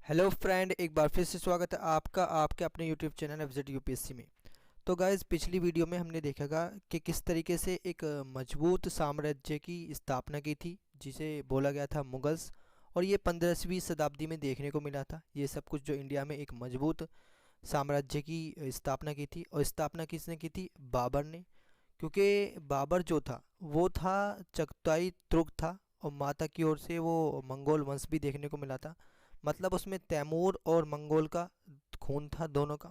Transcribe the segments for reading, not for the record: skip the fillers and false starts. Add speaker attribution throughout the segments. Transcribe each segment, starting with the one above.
Speaker 1: Hello friend, एक बार फिर से स्वागत है आपका आपके अपने यूट्यूब चैनल एफजेड यूपीएससी में। तो गाइज़, पिछली वीडियो में हमने देखागा कि किस तरीके से एक मजबूत साम्राज्य की स्थापना की थी जिसे बोला गया था मुगल्स। और ये 15वीं शताब्दी में देखने को मिला था ये सब कुछ, जो इंडिया में एक मजबूत साम्राज्य की स्थापना की थी। और स्थापना किसने की थी? बाबर ने। क्योंकि बाबर जो था वो था चगताई तुर्क था, और माता की ओर से वो मंगोल वंश भी देखने को मिला था। मतलब उसमें तैमूर और मंगोल का खून था दोनों का।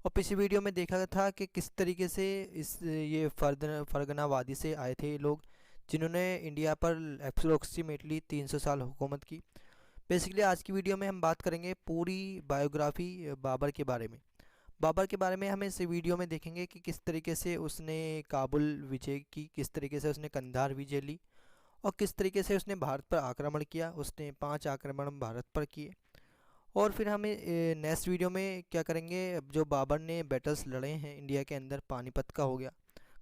Speaker 1: और पिछली वीडियो में देखा था कि किस तरीके से इस ये फरगना वादी से आए थे ये लोग, जिन्होंने इंडिया पर अप्रोक्सीमेटली 300 साल हुकूमत की। बेसिकली आज की वीडियो में हम बात करेंगे पूरी बायोग्राफी बाबर के बारे में। बाबर के बारे में हम इस वीडियो में देखेंगे कि किस तरीके से उसने काबुल विजय की, किस तरीके से उसने कंधार विजय ली, और किस तरीके से उसने भारत पर आक्रमण किया। उसने 5 आक्रमण भारत पर किए। और फिर हमें नेक्स्ट वीडियो में क्या करेंगे, जो बाबर ने बैटल्स लड़े हैं इंडिया के अंदर, पानीपत का हो गया,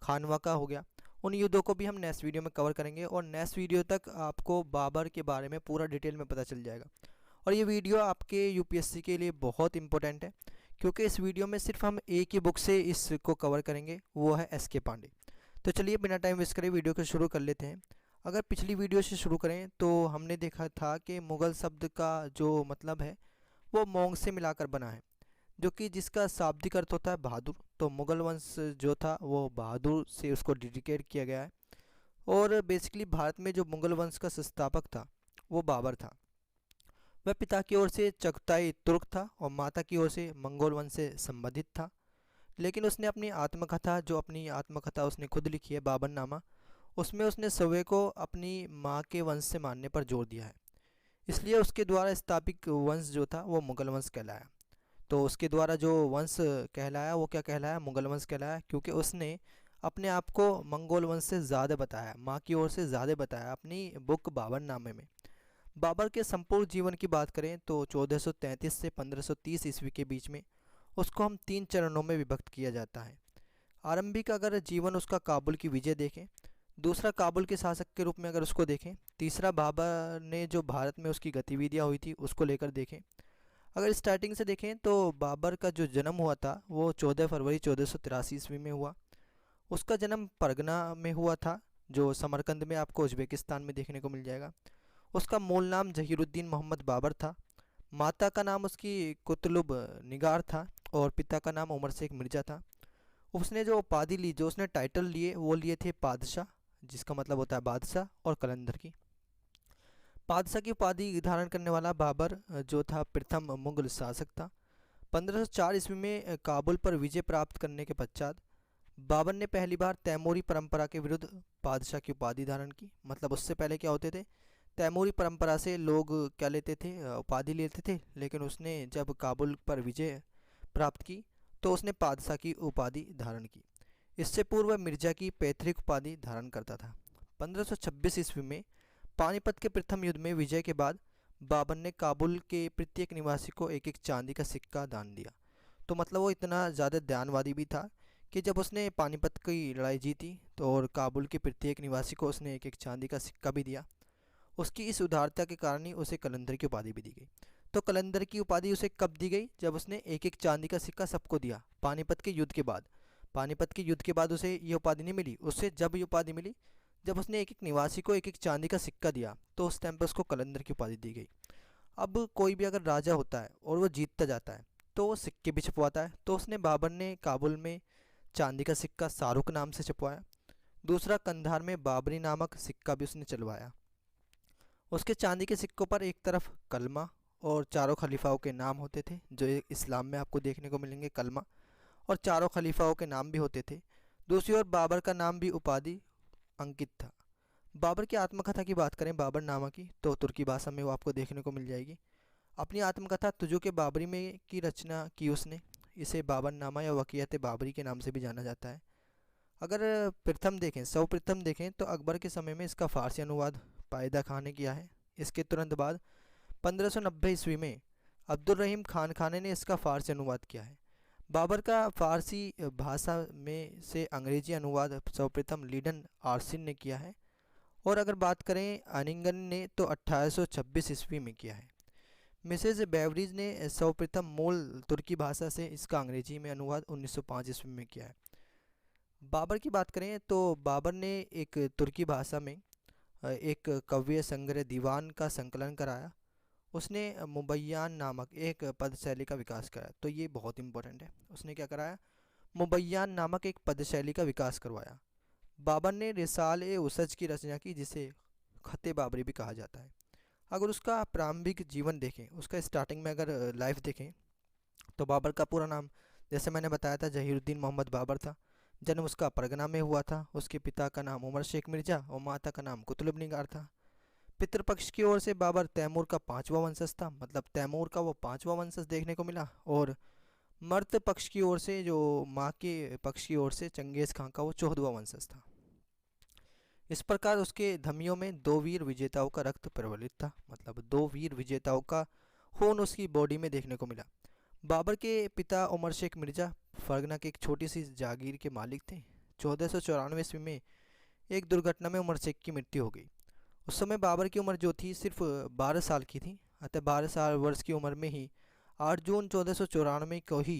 Speaker 1: खानवा का हो गया, उन युद्धों को भी हम नेक्स्ट वीडियो में कवर करेंगे। और नेक्स्ट वीडियो तक आपको बाबर के बारे में पूरा डिटेल में पता चल जाएगा। और ये वीडियो आपके यूपीएससी के लिए बहुत इंपॉर्टेंट है, क्योंकि इस वीडियो में सिर्फ हम एक ही बुक से इसको कवर करेंगे, वो है एस के पांडे। तो चलिए बिना टाइम वेस्ट करे वीडियो को शुरू कर लेते हैं। अगर पिछली वीडियो से शुरू करें तो हमने देखा था कि मुग़ल शब्द का जो मतलब है वो मोंग से मिलाकर बना है, जो कि जिसका शाब्दिक अर्थ होता है बहादुर। तो मुग़ल वंश जो था वो बहादुर से उसको डेडिकेट किया गया है। और बेसिकली भारत में जो मुग़ल वंश का संस्थापक था वो बाबर था। वह पिता की ओर से चगताई तुर्क था और माता की ओर से मंगोल वंश से संबंधित था। लेकिन उसने अपनी आत्मकथा, जो अपनी आत्मकथा उसने खुद लिखी है बाबरनामा, उसमें उसने सवे को अपनी माँ के वंश से मानने पर जोर दिया है। इसलिए उसके द्वारा स्थापित वंश जो था वो मुग़ल वंश कहलाया। तो उसके द्वारा जो वंश कहलाया वो क्या कहलाया? मुग़ल वंश कहलाया, क्योंकि उसने अपने आप को मंगोल वंश से ज़्यादा बताया, माँ की ओर से ज़्यादा बताया अपनी बुक बाबरनामे में। बाबर के संपूर्ण जीवन की बात करें तो 1433 से 1530 ईस्वी के बीच में उसको हम 3 चरणों में विभक्त किया जाता है। आरंभिक अगर जीवन उसका काबुल की विजय देखें, दूसरा काबुल के शासक के रूप में अगर उसको देखें, तीसरा बाबर ने जो भारत में उसकी गतिविधियां हुई थी उसको लेकर देखें। अगर स्टार्टिंग से देखें तो बाबर का जो जन्म हुआ था वो 14 फरवरी 1483 ईस्वी में हुआ। उसका जन्म परगना में हुआ था, जो समरकंद में आपको उज्बेकिस्तान में देखने को मिल जाएगा। उसका मूल नाम जहीरुद्दीन मोहम्मद बाबर था। माता का नाम उसकी कुतलुब निगार था और पिता का नाम उमर शेख मिर्ज़ा था। उसने जो उपाधि ली, जो उसने टाइटल लिए, वो लिए थे पादशाह, जिसका मतलब होता है बादशाह, और कलंदर की। बादशाह की उपाधि धारण करने वाला बाबर जो था प्रथम मुगल शासक था। 1504 ईस्वी में काबुल पर विजय प्राप्त करने के पश्चात बाबर ने पहली बार तैमूरी परंपरा के विरुद्ध बादशाह की उपाधि धारण की। मतलब उससे पहले क्या होते थे, तैमूरी परंपरा से लोग क्या लेते थे, उपाधि लेते थे। लेकिन उसने जब काबुल पर विजय प्राप्त की तो उसने बादशाह की उपाधि धारण की। इससे पूर्व वह मिर्जा की पैतृक उपाधि धारण करता था। 1526 ईस्वी में पानीपत के प्रथम युद्ध में विजय के बाद बाबर ने काबुल के प्रत्येक निवासी को एक एक चांदी का सिक्का दान दिया। तो मतलब वो इतना ज़्यादा ध्यानवादी भी था कि जब उसने पानीपत की लड़ाई जीती तो और काबुल के प्रत्येक निवासी को उसने एक एक चांदी का सिक्का भी दिया। उसकी इस उदारता के कारण ही उसे कलंदर की उपाधि भी दी गई। तो कलंदर की उपाधि उसे कब दी गई? जब उसने एक एक चांदी का सिक्का सबको दिया पानीपत के युद्ध के बाद। पानीपत के युद्ध के बाद उसे ये उपाधि नहीं मिली, उससे जब ये उपाधि मिली जब उसने एक एक निवासी को एक एक चांदी का सिक्का दिया, तो उस टाइम पर उसको कलंदर की उपाधि दी गई। अब कोई भी अगर राजा होता है और वो जीतता जाता है तो वो सिक्के भी छपवाता है। तो उसने बाबर ने काबुल में चांदी का सिक्का शाहरुख नाम से छपवाया। दूसरा, कंधार में बाबरी नामक सिक्का भी उसने चलवाया। उसके चांदी के सिक्कों पर एक तरफ कलमा और चारों खलीफाओं के नाम होते थे, जो इस्लाम में आपको देखने को मिलेंगे, कलमा और चारों खलीफाओं के नाम भी होते थे। दूसरी ओर बाबर का नाम भी उपाधि अंकित था। बाबर की आत्मकथा की बात करें, बाबरनामा की, तो तुर्की भाषा में वो आपको देखने को मिल जाएगी। अपनी आत्मकथा तुजुक बाबरी में की रचना की उसने। इसे बाबरनामा या वक़ियत बाबरी के नाम से भी जाना जाता है। अगर प्रथम देखें, सर्वप्रथम देखें तो अकबर के समय में इसका फ़ारसी अनुवाद पायदा खान ने किया है। इसके तुरंत बाद 1590 ईस्वी में अब्दुल रहीम खान खाने ने इसका फ़ारसी अनुवाद किया है। बाबर का फ़ारसी भाषा में से अंग्रेजी अनुवाद सर्वप्रथम लीडन आर्सिन ने किया है। और अगर बात करें अनिंगन ने तो 1826 ईस्वी में किया है। मिसेज बेवरीज ने सर्वप्रथम मूल तुर्की भाषा से इसका अंग्रेजी में अनुवाद 1905 ईस्वी में किया है। बाबर की बात करें तो बाबर ने एक तुर्की भाषा में एक काव्य संग्रह दीवान का संकलन कराया। उसने मुबय्यान नामक एक पदशैली का विकास कराया। तो ये बहुत इंपॉर्टेंट है, उसने क्या कराया, मुबय्यान नामक एक पदशैली का विकास करवाया। बाबर ने रिसाल ए उसज की रचना की, जिसे खत बाबरी भी कहा जाता है। अगर उसका प्रारंभिक जीवन देखें, उसका स्टार्टिंग में अगर लाइफ देखें, तो बाबर का पूरा नाम जैसे मैंने बताया था जहीरुद्दीन मोहम्मद बाबर था। जन्म उसका परगना में हुआ था। उसके पिता का नाम उमर शेख मिर्ज़ा और माता का नाम कुतुब निगार था। पितृपक्ष की ओर से बाबर तैमूर का पांचवा वंशज था, मतलब तैमूर का वो पांचवा वंशज देखने को मिला। और मर्द पक्ष की ओर से, जो माँ के पक्ष की ओर से, चंगेज़ खां का वो 14वां वंशज था। इस प्रकार उसके धमियों में दो वीर विजेताओं का रक्त प्रवलित था, मतलब दो वीर विजेताओं का खून उसकी बॉडी में देखने को मिला। बाबर के पिता उमर शेख मिर्ज़ा फरगना की एक छोटी सी जागीर के मालिक थे। 1494 ईस्वी में एक दुर्घटना में उमर शेख की मृत्यु हो गई। उस समय बाबर की उम्र जो थी सिर्फ 12 साल की थी। अतः 12 साल वर्ष की उम्र में ही 8 जून 1494 को ही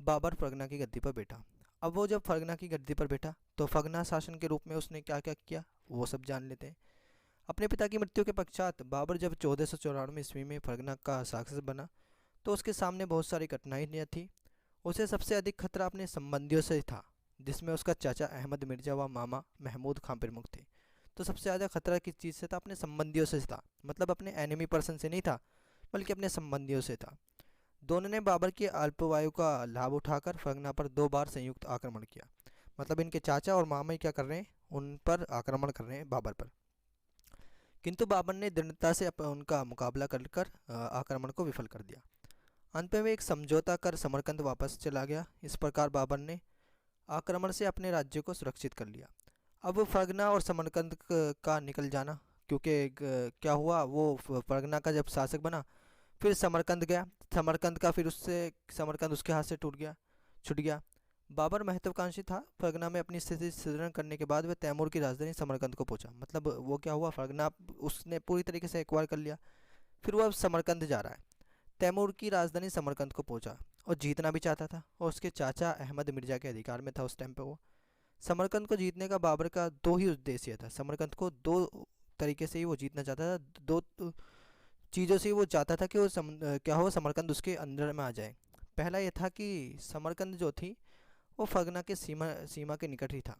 Speaker 1: बाबर फरगना की गद्दी पर बैठा। अब वो जब फरगना की गद्दी पर बैठा तो फरगना शासन के रूप में उसने क्या क्या किया वो सब जान लेते हैं। अपने पिता की मृत्यु के पश्चात बाबर जब 1494 ईस्वी में फरगना का शासक बना तो उसके सामने बहुत सारी कठिनाइयाँ थी। उसे सबसे अधिक खतरा अपने संबंधियों से था, जिसमें उसका चाचा अहमद मिर्ज़ा व मामा महमूद खां प्रमुख थे। तो सबसे ज़्यादा खतरा किस चीज़ से था, अपने संबंधियों से था, मतलब अपने एनिमी पर्सन से नहीं था बल्कि अपने संबंधियों से था। दोनों ने बाबर की अल्पवायु का लाभ उठाकर फरगना पर 2 बार संयुक्त आक्रमण किया। मतलब इनके चाचा और मामा ही क्या कर रहे हैं, उन पर आक्रमण कर रहे हैं बाबर पर। किंतु बाबर ने दृढ़ता से उनका मुकाबला कर आक्रमण को विफल कर दिया। अंत में वे एक समझौता कर समरकंद वापस चला गया। इस प्रकार बाबर ने आक्रमण से अपने राज्य को सुरक्षित कर लिया। अब फरगना और समरकंद का निकल जाना, क्योंकि क्या हुआ, वो फरगना का जब शासक बना फिर समरकंद गया, समरकंद का फिर उससे समरकंद उसके हाथ से छूट गया। बाबर महत्वाकांक्षी था। फरगना में अपनी स्थिति सुदृढ़ करने के बाद वह तैमूर की राजधानी समरकंद को पहुंचा। मतलब वो क्या हुआ, फरगना उसने पूरी तरीके से एक्वायर कर लिया, फिर वो अब समरकंद जा रहा है। तैमूर की राजधानी समरकंद को पहुंचा और जीतना भी चाहता था, और उसके चाचा अहमद मिर्ज़ा के अधिकार में था उस टाइम पे वो। समरकंद को जीतने का बाबर का दो ही उद्देश्य था। समरकंद को दो तरीके से ही वो जीतना चाहता था, दो चीज़ों से ही वो चाहता था कि वो क्या हो, समरकंद उसके अंदर में आ जाए। पहला ये था कि समरकंद जो थी वो फरगना के सीमा के निकट ही था।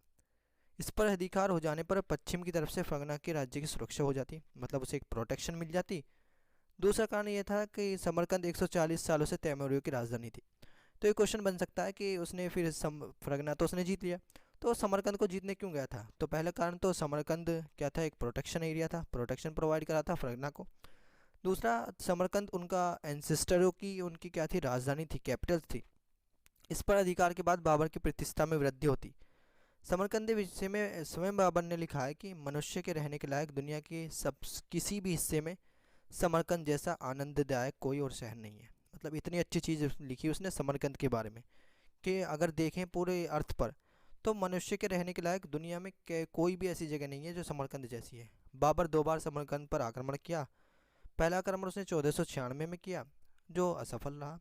Speaker 1: इस पर अधिकार हो जाने पर पश्चिम की तरफ से फरगना के राज्य की सुरक्षा हो जाती, मतलब उसे एक प्रोटेक्शन मिल जाती। दूसरा कारण ये था कि समरकंद 140 सालों से तैमूरियों की राजधानी थी। तो ये क्वेश्चन बन सकता है कि उसने फिर फरगना तो उसने जीत लिया, तो समरकंद को जीतने क्यों गया था। तो पहला कारण तो समरकंद क्या था, एक प्रोटेक्शन एरिया था, प्रोटेक्शन प्रोवाइड करा था फरगना को। दूसरा, समरकंद उनका एंसेस्टरों की उनकी क्या थी, राजधानी थी, कैपिटल थी। इस पर अधिकार के बाद बाबर की प्रतिष्ठा में वृद्धि होती। समरकंद के विषय में स्वयं बाबर ने लिखा है कि मनुष्य के रहने के लायक दुनिया के सब किसी भी हिस्से में समरकंद जैसा आनंददायक कोई और शहर नहीं है। मतलब इतनी अच्छी चीज़ लिखी उसने समरकंद के बारे में कि अगर देखें पूरे अर्थ पर तो मनुष्य के रहने के लायक दुनिया में कोई भी ऐसी जगह नहीं है जो समरकंद जैसी है। बाबर 2 बार समरकंद पर आक्रमण किया। पहला आक्रमण उसने 1496 में किया जो असफल रहा।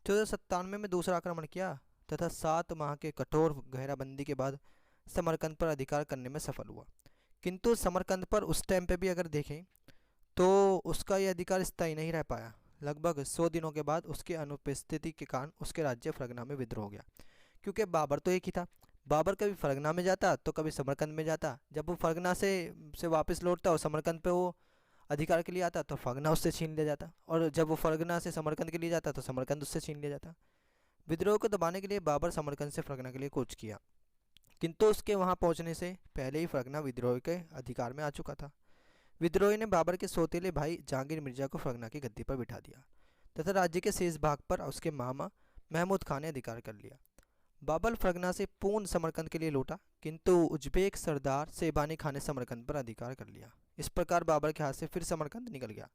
Speaker 1: 1497 में दूसरा आक्रमण किया तथा 7 माह के कठोर घेराबंदी के बाद समरकंद पर अधिकार करने में सफल हुआ। किंतु समरकंद पर उस टाइम पे भी अगर देखें तो उसका यह अधिकार स्थायी नहीं रह पाया। लगभग 100 दिनों के बाद उसकी अनुपस्थिति के कारण उसके राज्य फरगना में विद्रोह हो गया, क्योंकि बाबर तो एक ही था। बाबर कभी फरगना में जाता तो कभी समरकंद में जाता। जब वो फरगना से वापस लौटता और समरकंद पे वो अधिकार के लिए आता तो फरगना उससे छीन लिया जाता, और जब वो फरगना से समरकंद के लिए जाता तो समरकंद उससे छीन लिया जाता। विद्रोह को दबाने के लिए बाबर समरकंद से फरगना के लिए कूच किया, किंतु उसके वहां पहुंचने से पहले ही फरगना विद्रोह के अधिकार में आ चुका था। विद्रोही ने बाबर के सौतेले भाई जहांगीर मिर्जा को फरगना की गद्दी पर बिठा दिया तथा राज्य के शेष भाग पर उसके मामा महमूद खान ने अधिकार कर लिया। बाबर फरगना से पूर्ण समरकंद के लिए लौटा, किंतु उज्बेक सरदार सेबानी खान ने समरकंद पर अधिकार कर लिया। इस प्रकार बाबर के हाथ से फिर समरकंद निकल गया।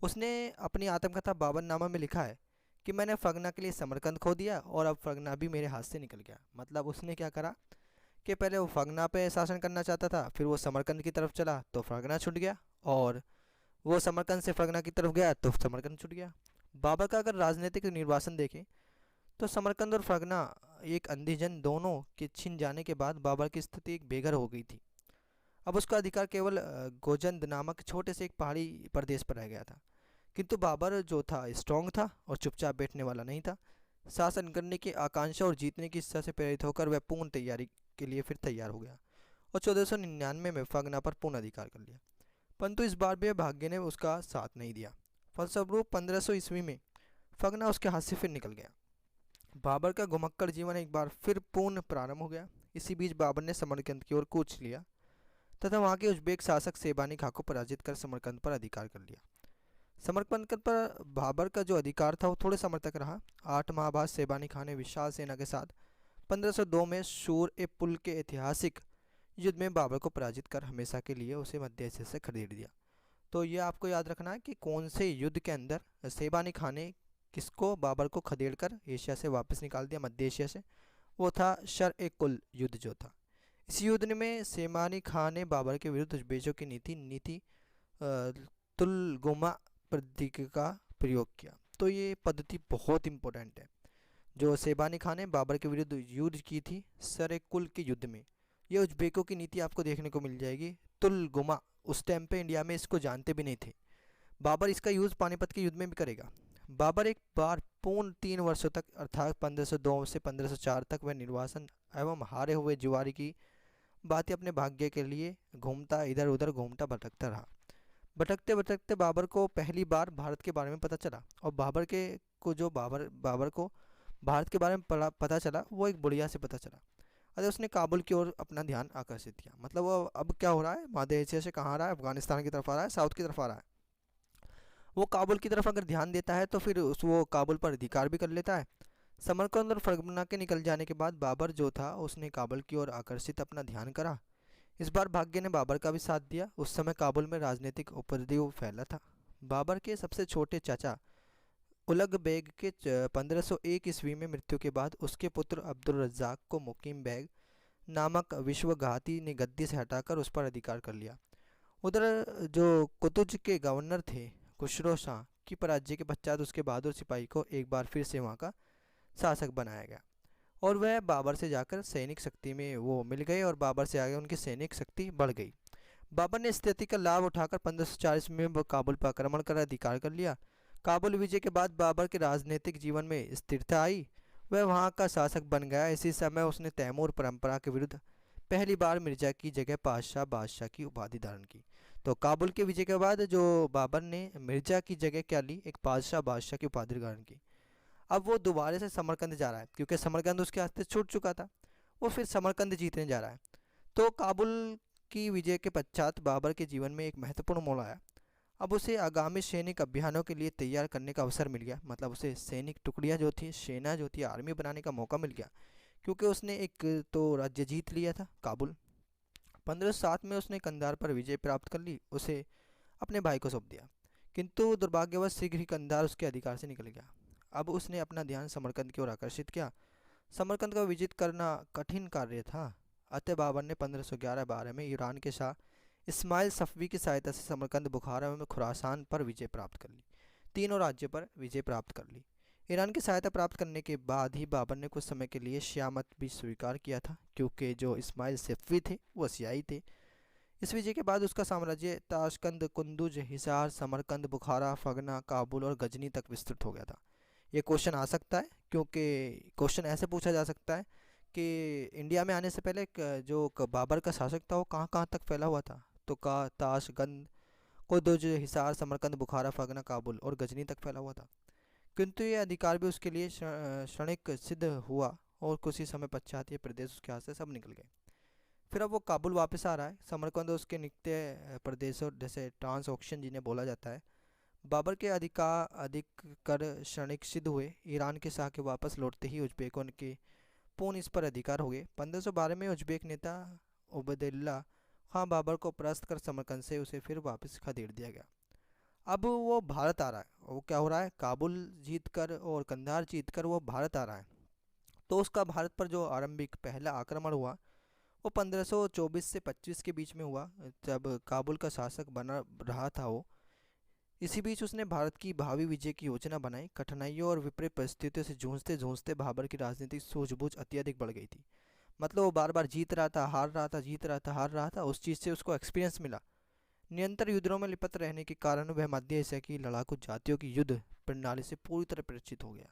Speaker 1: उसने अपनी आत्मकथा बाबरनामा में लिखा है कि मैंने फरगना के लिए समरकंद खो दिया और अब फरगना भी मेरे हाथ से निकल गया। मतलब उसने क्या करा कि पहले वो फरगना पे शासन करना चाहता था, फिर वो समरकंद की तरफ चला तो फरगना छूट गया, और वो समरकंद से फरगना की तरफ गया तो समरकंद छूट गया। बाबर का अगर राजनीतिक निर्वासन देखें तो समरकंद और फरगना एक अंधेजन दोनों के छिन जाने के बाद बाबर की स्थिति एक बेघर हो गई थी। अब उसका अधिकार केवल गोजंद नामक छोटे से एक पहाड़ी प्रदेश पर रह गया था। किंतु बाबर जो था स्ट्रांग था और चुपचाप बैठने वाला नहीं था। शासन करने की आकांक्षा और जीतने की इच्छा से प्रेरित होकर वह पूर्ण तैयारी के लिए फिर तैयार हो गया और 1499 में फगना पर पूर्ण अधिकार कर लिया। परंतु इस बार भी भाग्य ने उसका साथ नहीं दिया। फलस्वरूप 1500 ईस्वी में फगना उसके हाथ से फिर निकल गया। बाबर का घुमक्कड़ जीवन एक बार फिर पूर्ण प्रारंभ हो गया। इसी बीच बाबर ने समरकंद की ओर कूच लिया तथा वहाँ के उज्बेक शासक सेबानी खां को पराजित कर समरकंद पर अधिकार कर लिया। समरकंद पर बाबर का जो अधिकार था वो थोड़े समय तक रहा। 8 माह बाद सेबानी खां ने विशाल सेना के साथ 1502 में शूर ए पुल के ऐतिहासिक युद्ध में बाबर को पराजित कर हमेशा के लिए उसे मध्य एशिया से खदेड़ दिया। तो ये आपको याद रखना है कि कौन से युद्ध के अंदर सेबानी खां ने किसको, बाबर को खदेड़ कर एशिया से वापस निकाल दिया, मध्य एशिया से। वो था शर ए कुल युद्ध जो था। इस युद्ध में सेबानी खां ने बाबर के विरुद्ध उज्बेकों की नीति तुलगुमा पद्धति का प्रयोग किया। तो ये पद्धति बहुत इंपॉर्टेंट है जो सेबानी खां ने बाबर के विरुद्ध युद्ध की थी सर ए कुल के युद्ध में। ये उज्बेकों की नीति आपको देखने को मिल जाएगी, तुलगुमा। उस टाइम पे इंडिया में इसको जानते भी नहीं थे। बाबर इसका यूज़ पानीपत के युद्ध में भी करेगा। बाबर एक बार पूर्ण 3 वर्षों तक अर्थात 1502 से 1504 तक वह निर्वासन एवं हारे हुए जुआरी की बातें अपने भाग्य के लिए घूमता, इधर उधर घूमता भटकता रहा। भटकते भटकते बाबर को पहली बार भारत के बारे में पता चला और बाबर को भारत के बारे में पता चला वो एक बुढ़िया से पता चला। अरे उसने काबुल की ओर अपना ध्यान आकर्षित किया। मतलब वो अब क्या हो रहा है, मध्य एशिया से कहाँ आ रहा है, अफगानिस्तान की तरफ आ रहा है, साउथ की तरफ आ रहा है। वो काबुल की तरफ अगर ध्यान देता है तो फिर वो काबुल पर अधिकार भी कर लेता है। समरकंद और फरगना के निकल जाने के बाद बाबर जो था उसने काबुल की ओर आकर्षित अपना ध्यान करा। इस बार भाग्य ने बाबर का भी साथ दिया। उस समय काबुल में राजनीतिक उपद्रव फैला था। बाबर के सबसे छोटे चाचा उलग बेग के 1501 ईस्वी में मृत्यु के बाद उसके पुत्र अब्दुल रज्जाक को मुकीम बेग नामक विश्वघाती ने गद्दी से हटाकर उस पर अधिकार कर लिया। उधर जो कुतुज के गवर्नर थे खुसरो शाह की पराजय के पश्चात उसके बहादुर सिपाही को एक बार फिर से वहाँ का शासक बनाया गया और वह बाबर से जाकर सैनिक शक्ति में वो मिल गए और बाबर से आगे उनकी सैनिक शक्ति बढ़ गई। बाबर ने स्थिति का लाभ उठाकर 1540 में वो काबुल पर आक्रमण कर अधिकार कर लिया। काबुल विजय के बाद बाबर के राजनीतिक जीवन में स्थिरता आई। वह वहाँ का शासक बन गया। इसी समय उसने तैमूर परंपरा के विरुद्ध पहली बार मिर्जा की जगह बादशाह की उपाधि धारण की। तो काबुल के विजय के बाद जो बाबर ने मिर्जा की जगह क्या ली, एक बादशाह की उपाधि धारण की। अब वो दोबारा से समरकंद जा रहा है क्योंकि समरकंद उसके हाथ से छूट चुका था। वो फिर समरकंद जीतने जा रहा है। तो काबुल की विजय के पश्चात बाबर के जीवन में एक महत्वपूर्ण मोड़ आया। अब उसे आगामी सैनिक अभियानों के लिए तैयार करने का अवसर मिल गया। मतलब उसे सैनिक टुकड़ियाँ जो थी, सेना जो थी, आर्मी बनाने का मौका मिल गया क्योंकि उसने एक तो राज्य जीत लिया था काबुल। 1507 में उसने कंधार पर विजय प्राप्त कर ली, उसे अपने भाई को सौंप दिया। किंतु दुर्भाग्यवश शीघ्र ही कंधार उसके अधिकार से निकल गया। अब उसने अपना ध्यान समरकंद की ओर आकर्षित किया। समरकंद का विजित करना कठिन कार्य था। अतः बाबर ने 1511-12 में ईरान के शाह इस्माइल सफवी की सहायता से समरकंद, बुखारा एवं खुरासान पर विजय प्राप्त कर ली। तीनों राज्यों पर विजय प्राप्त कर ली। ईरान की सहायता प्राप्त करने के बाद ही बाबर ने कुछ समय के लिए शिया मत भी स्वीकार किया था क्योंकि जो इस्माइल सफवी थे वो शियाई थे। इस विजय के बाद उसका साम्राज्य ताशकंद, कुंदुज, हिसार, समरकंद, बुखारा, फगना, काबुल और गजनी तक विस्तृत हो गया था। ये क्वेश्चन आ सकता है क्योंकि क्वेश्चन ऐसे पूछा जा सकता है कि इंडिया में आने से पहले बाबर का शासक था वो कहाँ कहाँ तक फैला हुआ था। तो ताशकंद, कुंदुज, हिसार, समरकंद, बुखारा, फगना, काबुल और गजनी तक फैला हुआ था। किंतु ये अधिकार भी उसके लिए क्षणिक सिद्ध हुआ और कुछ ही समय पश्चात ये प्रदेश उसके हाथ से सब निकल गए। फिर अब वो काबुल वापस आ रहा है। समरकंद उसके निकटे प्रदेशों जैसे ट्रांस ऑक्शन जिन्हें बोला जाता है। बाबर के अधिक कर क्षणिक सिद्ध हुए। ईरान के शाह के वापस लौटते ही उज्बेकों के पूर्ण इस पर अधिकार हो गए। 1512 में उज्बेक नेता उबैदुल्ला खां बाबर को परास्त कर समरकंद से उसे फिर वापस खदेड़ दिया गया। अब वो भारत आ रहा है। वो क्या हो रहा है, काबुल जीत कर और कंधार जीत कर वो भारत आ रहा है। तो उसका भारत पर जो आरंभिक पहला आक्रमण हुआ वो 1524 से 25 के बीच में हुआ जब काबुल का शासक बना रहा था वो इसी बीच उसने भारत की भावी विजय की योजना बनाई। कठिनाइयों और विपरीत परिस्थितियों से जूझते जूझते बाबर की राजनीतिक सूझबूझ अत्यधिक बढ़ गई थी। मतलब वो बार बार जीत रहा था, हार रहा था, जीत रहा था, हार रहा था। उस चीज़ से उसको एक्सपीरियंस मिला। निरंतर युद्धों में लिपट रहने के कारण वह मध्य एशिया की लड़ाकू जातियों की युद्ध प्रणाली से पूरी तरह परिचित हो गया।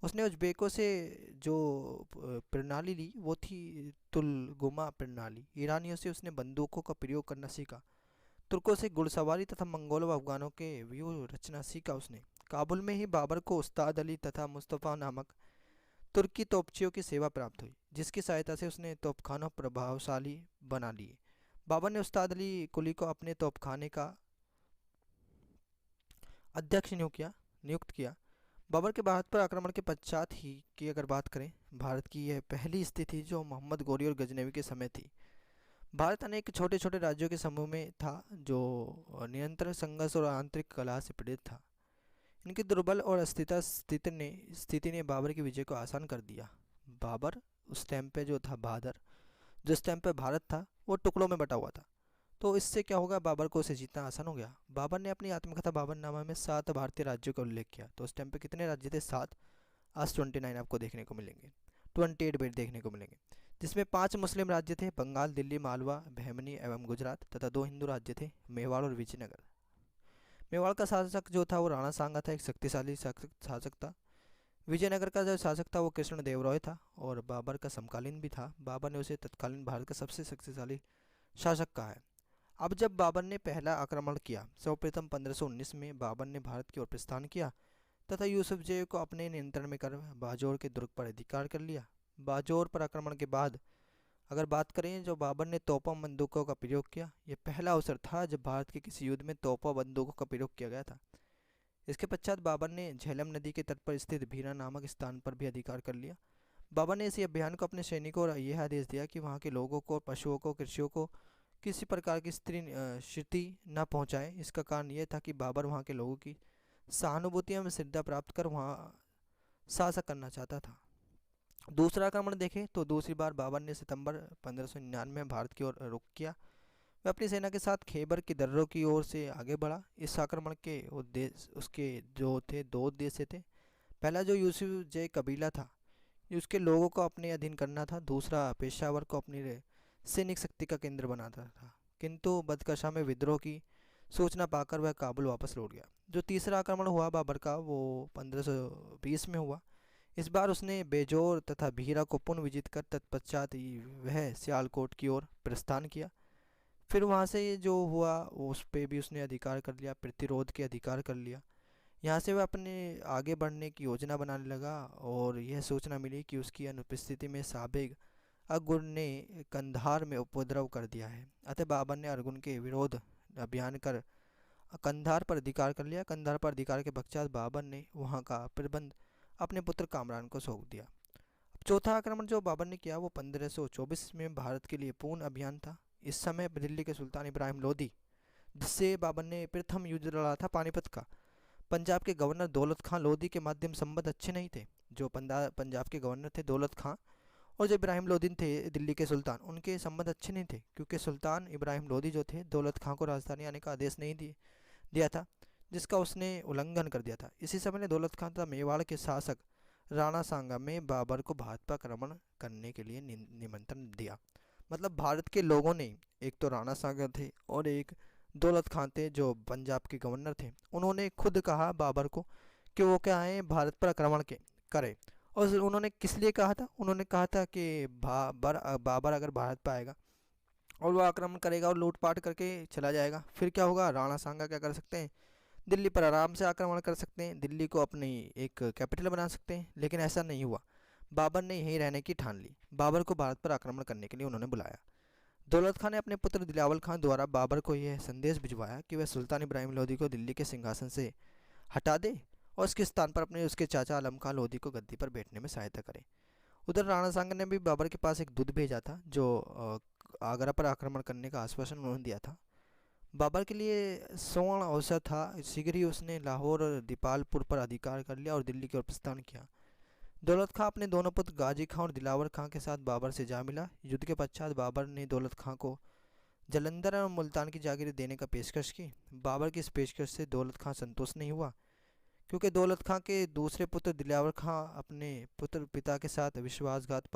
Speaker 1: उसने उज़्बेकों से जो प्रणाली ली वो थी तुलगुमा प्रणाली। ईरानियों से उसने बंदूकों का प्रयोग करना सीखा। तुर्कों से घुड़सवारी तथा मंगोलों व अफगानों के व्यूह रचना सीखा उसने। काबुल में ही बाबर को उस्ताद अली तथा मुस्तफ़ा नामक तुर्की तोपचियों की सेवा प्राप्त हुई, जिसकी सहायता से उसने तोपखानों प्रभावशाली बना लिए। बाबर ने उस्ताद अली कुली को अपने तोपखाने का अध्यक्ष नियुक्त किया। बाबर के भारत पर आक्रमण के पश्चात ही की अगर बात करें, भारत की यह पहली स्थिति थी जो मोहम्मद गोरी और गजनवी के समय थी। भारत अनेक छोटे छोटे राज्यों के समूह में था जो निरंतर संघर्ष और आंतरिक कलह से पीड़ित था। इनकी दुर्बल और अस्थिरता स्थिति ने बाबर की विजय को आसान कर दिया। बाबर उस टाइम पे जो था बहादुर, जिस टाइम पे भारत था वो टुकड़ों में बटा हुआ था। तो इससे क्या होगा, बाबर को उसे जीतना आसान हो गया। बाबर ने अपनी आत्मकथा बाबरनामा में 7 भारतीय राज्यों का उल्लेख किया। तो उस टाइम पे कितने राज्य थे? 7। आज 29 आपको देखने को मिलेंगे, 28 बेट देखने को मिलेंगे, जिसमें 5 मुस्लिम राज्य थे, बंगाल, दिल्ली, मालवा, बहमनी एवं गुजरात, तथा 2 हिंदू राज्य थे, मेवाड़ और विजयनगर। मेवाड़ का शासक जो था वो राणा सांगा था, एक शक्तिशाली शासक था। विजयनगर का जो शासक था वो कृष्ण देव रॉय था और बाबर का समकालीन भी था। बाबर ने उसे तत्कालीन भारत का सबसे शक्तिशाली शासक कहा है। अब जब बाबर ने पहला आक्रमण किया, सर्वप्रथम 1519 में बाबर ने भारत की ओर प्रस्थान किया तथा यूसुफ जय को अपने नियंत्रण में कर बाजौर के दुर्ग पर अधिकार कर लिया। बाजौर पर आक्रमण के बाद अगर बात करें, जो बाबर ने तोपों बंदूकों का प्रयोग किया, यह पहला अवसर था जब भारत के किसी युद्ध में तोपों बंदूकों का प्रयोग किया गया था। इसके पश्चात बाबर ने झेलम नदी के तट पर स्थित भीरा नामक स्थान पर भी अधिकार कर लिया। बाबर ने इसी अभियान को अपने सैनिकों और यह आदेश दिया कि वहाँ के लोगों को, पशुओं को, कृषियों को किसी प्रकार की क्षति न पहुँचाए। इसका कारण यह था कि बाबर वहाँ के लोगों की सहानुभूति एवं श्रद्धा प्राप्त कर वहाँ शासन करना चाहता था। दूसरा आक्रमण देखें तो दूसरी बार बाबर ने सितंबर 1599 में भारत की ओर रुख किया। वह अपनी सेना के साथ खैबर की दर्रों की ओर से आगे बढ़ा। इस आक्रमण के उद्देश्य उसके जो थे, 2 उद्देश्य थे। पहला जो यूसुफ जय कबीला था, ये उसके लोगों को अपने अधीन करना था। दूसरा, पेशावर को अपनी सैनिक शक्ति का केंद्र बनाता था। किंतु बदकशा में विद्रोह की सूचना पाकर वह काबुल वापस लौट गया। जो तीसरा आक्रमण हुआ बाबर का वो 1520 में हुआ। इस बार उसने बेजोर तथा भीरा को पुनः विजित कर तत्पश्चात वह सियालकोट की ओर प्रस्थान किया। फिर वहाँ से जो हुआ उस पे भी उसने अधिकार कर लिया, प्रतिरोध के अधिकार कर लिया। यहाँ से वह अपने आगे बढ़ने की योजना बनाने लगा और यह सूचना मिली कि उसकी अनुपस्थिति में साबिक अरगुन ने कंधार में उपद्रव कर दिया है। अतः बाबर ने अरगुन के विरोध अभियान कर कंधार पर अधिकार कर लिया। कंधार पर अधिकार के पश्चात बाबर ने वहाँ का प्रबंध अपने पुत्र कामरान को सौंप दिया। अब चौथा आक्रमण जो बाबर ने किया वो 1524 में भारत के लिए पूर्ण अभियान था। इस समय दिल्ली के सुल्तान इब्राहिम लोदी, जिससे बाबर ने प्रथम युद्ध लड़ा था पानीपत का, पंजाब के गवर्नर दौलत खां लोदी के माध्यम संबंध अच्छे नहीं थे। जो पंजाब के गवर्नर थे दौलत खां, और जो इब्राहिम लोदी थे दिल्ली के सुल्तान, उनके संबंध अच्छे नहीं थे, क्योंकि सुल्तान इब्राहिम लोदी जो थे दौलत खां को राजधानी आने का आदेश नहीं दिया था, जिसका उसने उल्लंघन कर दिया था। इसी समय ने दौलत खां तथा मेवाड़ के शासक राणा सांगा में बाबर को भारत पर आक्रमण करने के लिए निमंत्रण दिया। मतलब भारत के लोगों ने, एक तो राणा सांगा थे और एक दौलत खां थे जो पंजाब के गवर्नर थे, उन्होंने खुद कहा बाबर को कि वो क्या है, भारत पर आक्रमण करे। और उन्होंने किस लिए कहा था? उन्होंने कहा था कि बाबर अगर भारत पर आएगा और वो आक्रमण करेगा और लूटपाट करके चला जाएगा, फिर क्या होगा, राणा सांगा क्या कर सकते हैं, दिल्ली पर आराम से आक्रमण कर सकते हैं, दिल्ली को अपनी एक कैपिटल बना सकते हैं। लेकिन ऐसा नहीं हुआ। बाबर ने यहीं रहने की ठान ली। बाबर को भारत पर आक्रमण करने के लिए उन्होंने बुलाया। दौलत खां ने अपने पुत्र दिलावर खां द्वारा बाबर को यह संदेश भिजवाया कि वह सुल्तान इब्राहिम लोदी को दिल्ली के सिंहासन से हटा दे और उसके स्थान पर अपने उसके चाचा आलम खां लोदी को गद्दी पर बैठने में सहायता करे। उधर राणा सांगा ने भी बाबर के पास एक दूत भेजा था, जो आगरा पर आक्रमण करने का आश्वासन उन्होंने दिया था। बाबर के लिए स्वर्ण अवसर था। शीघ्र ही उसने लाहौर और दीपालपुर पर अधिकार कर लिया और दिल्ली की ओर प्रस्थान किया। दौलत खां अपने दोनों पुत्र गाजी खां और दिलावर खां के साथ बाबर से जा मिला। युद्ध के पश्चात बाबर ने दौलत खां को जालंधर और मुल्तान की जागीरें देने का पेशकश की। बाबर की इस पेशकश से दौलत खां संतुष्ट नहीं हुआ, क्योंकि दौलत खां के दूसरे पुत्र दिलावर खां अपने पुत्र पिता के साथ विश्वासघात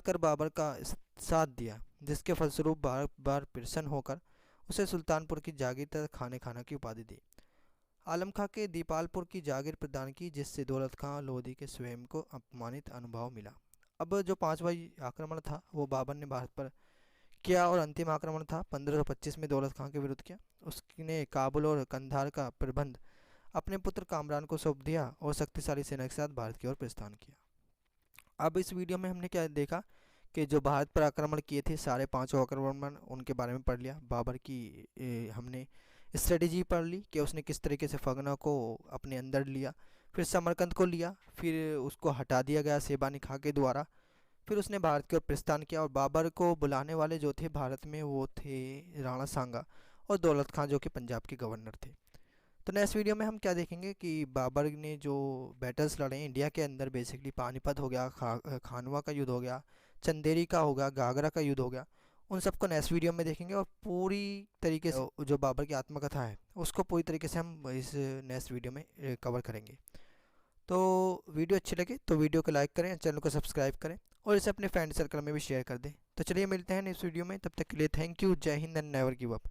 Speaker 1: कर बाबर का साथ दिया, जिसके फलस्वरूप बार बार प्रसन्न होकर उसे सुल्तानपुर की जागीर तथा खाने खाना की उपाधि दी। आलम खां के दीपालपुर की जागीर प्रदान की, जिससे दौलत खां लोधी के स्वयं को अपमानित अनुभव मिला। अब जो पांचवा आक्रमण था वो बाबर ने भारत पर किया और अंतिम आक्रमण था 1525 में दौलत खां के विरुद्ध किया। उसने काबुल और कंधार का प्रबंध अपने पुत्र कामरान को सौंप दिया और शक्तिशाली सेना के साथ भारत की ओर प्रस्थान किया। अब इस वीडियो में हमने क्या देखा कि जो भारत पर आक्रमण किए थे सारे पांचों आक्रमण, उनके बारे में पढ़ लिया। बाबर की हमने स्ट्रेटेजी पढ़ ली कि उसने किस तरीके से फगना को अपने अंदर लिया, फिर समरकंद को लिया, फिर उसको हटा दिया गया सेबानी खां के द्वारा, फिर उसने भारत की ओर प्रस्थान किया। और बाबर को बुलाने वाले जो थे भारत में वो थे राणा सांगा और दौलत खां, जो कि पंजाब के गवर्नर थे। तो नेक्स्ट वीडियो में हम क्या देखेंगे कि बाबर ने जो बैटल्स लड़े हैं इंडिया के अंदर, बेसिकली पानीपत हो गया, खानवा का युद्ध हो गया, चंदेरी का हो गया, गागरा का युद्ध हो गया, उन सबको नेक्स्ट वीडियो में देखेंगे। और पूरी तरीके से जो बाबर की आत्मकथा है उसको पूरी तरीके से हम इस नेक्स्ट वीडियो में कवर करेंगे। तो वीडियो अच्छी लगे तो वीडियो को लाइक करें, चैनल को सब्सक्राइब करें और इसे अपने फ्रेंड सर्कल में भी शेयर कर दें। तो चलिए मिलते हैं नेक्स्ट वीडियो में, तब तक के लिए थैंक यू, जय Hind and never give up.